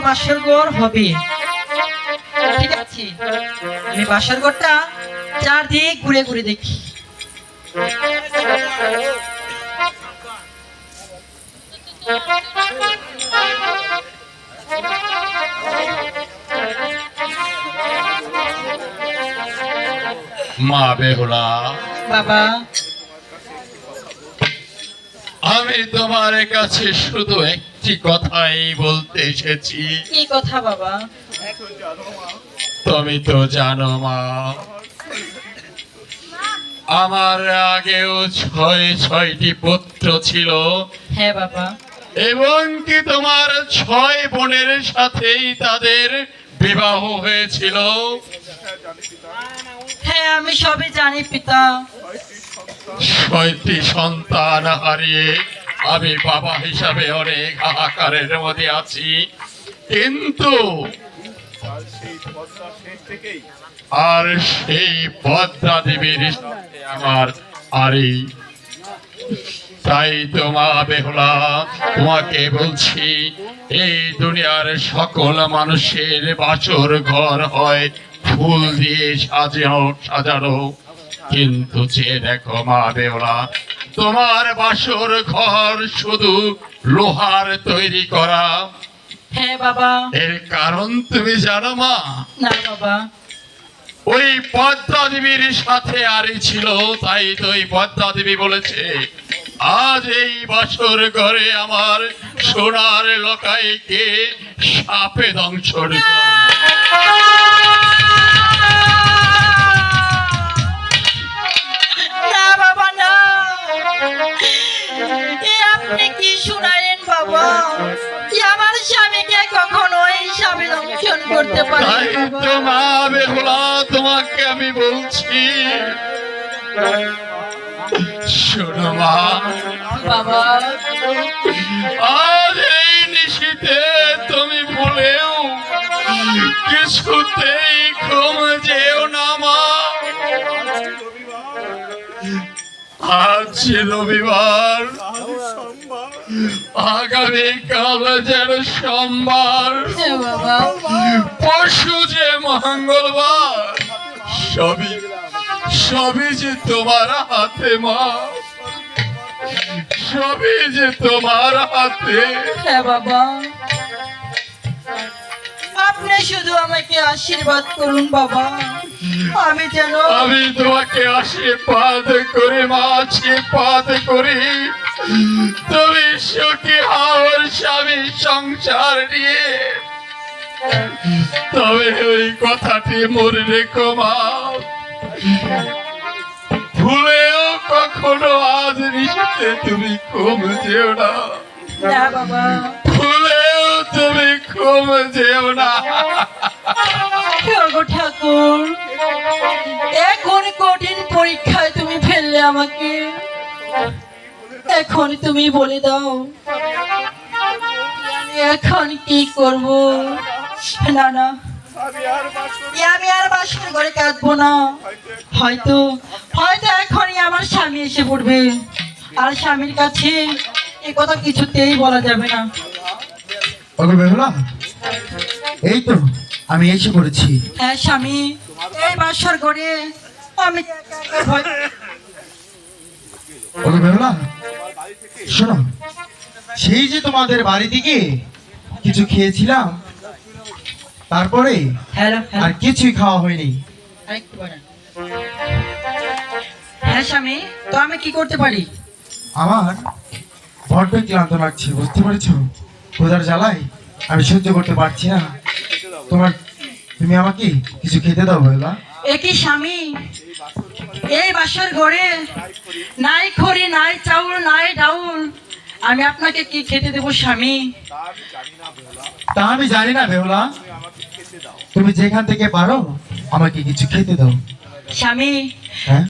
বাসর ঘর হবে ঠিক আছে আমি বাসর ঘরটা চারদিক ঘুরে ঘুরে দেখি মা বেহুলা বাবা আমি তোমার কাছে শুধু একটি কথাই বলতে এসেছি। কি কথা বাবা? তুমি তো জানো মা, আমার আগেও ছয়টি পুত্র ছিল। হ্যাঁ বাবা। এবং কি তোমার 6 বোনের সাথেই তাদের বিবাহ হয়েছিল। হ্যাঁ আমি সবই জানি পিতা। 6টি সন্তান হারিয়ে আমি বাবা হিসাবে অনেক হাহাকারের মধ্যে আছি, কিন্তু আর সেই পদ্মা দেবীর সাথে আমার আরে তাই তো মা বেহুলা তোমাকে বলছি, এই দুনিয়ার সকল মানুষের বাসর ঘর হয় ফুল দিয়ে সাজানো, কিন্তু যে দেখো মা বেহুলা, তোমার বাসর ঘর শুধু লোহার তৈরি করা। হ্যাঁ বাবা। এর কারণ তুমি জানো মা? না বাবা। ওই পদ্মা দেবীর সাথে আরে ছিল, তাই তো ওই পদ্মা দেবী বলেছে আজ এই বাসর ঘরে আমার সোনার লকাইকে সাপে দংশন করবে। না বাবা না, আপনি কি শুনালেন বাবা? আমার স্বামীকে দংশন করতে পারি তাই বাবা। তো মা বেহুলা তোমাকে আমি বলছি, শোনো মা, বাবা আজ এই নিশীথে তুমি ভুলেও কিছুতেই ঘুম যেও না মা। আজ রবিবার, আগামীকাল যেন সোমবার, হ্যাঁ বাবা, পরশু যে মঙ্গলবার, সবই সবই যে তোমার হাতে মা, সবই যে তোমার হাতে। হ্যাঁ বাবা, আপনি শুধু আমাকে আশীর্বাদ করুন বাবা, আমি যেন আমি তোমাকে আশীর্বাদ করি মা, আশীর্বাদ করি তুমি সুখী হও স্বামী সংসার নিয়ে। তবে ওই কথাটি মনে রেখো মা, ভুলেও কখনো আজ নিশীথে তুমি ঘুম যেও না, না বাবা। ভুলেও তুমি ঘুম যেও না। ওগো ঠাকুর, এখন কঠিন পরীক্ষায় তুমি ফেললে আমাকে, এখন তুমি বলে দাও আমি এখন কি করব। না না, আমি আর বাসর ঘরে কাঁদবো না। হয়তো হয়তো এখনই আমার স্বামী এসে পড়বে, আর স্বামীর কাছে এ কথা কিছুতেই বলা যাবে না। ওগো বেহুলা, এই তো আমি এসে পড়েছি। হ্যাঁ স্বামী, এই বাসর ঘরে আমি একা একা ভয়। ওগো বেহুলা, শোনো, সেই যে তোমাদের বাড়ি থেকে কিছু খেয়েছিলাম, তারপরে হ্যালো আর কিছুই খাওয়া হয়নি। হ্যাঁ স্বামী, তো আমি কি করতে পারি? আমার বড্ড ক্লান্ত লাগছে, বুঝতে পেরেছো? ক্ষুধার জ্বালায় আমি সহ্য করতে পারছি না। তুমি আমাকে কিছু খেতে দাও বেহুলা। একই স্বামী, এই বাসার ঘরে নাই খড়ি, নাই চাউল, নাই ডাউল, আমি আপনাকে কি খেতে দেবো স্বামী? তা আমি জানি না বেহুলা, তুমি যেখান থেকে পারো আমাকে কিছু খেতে দাও। স্বামী, হ্যাঁ।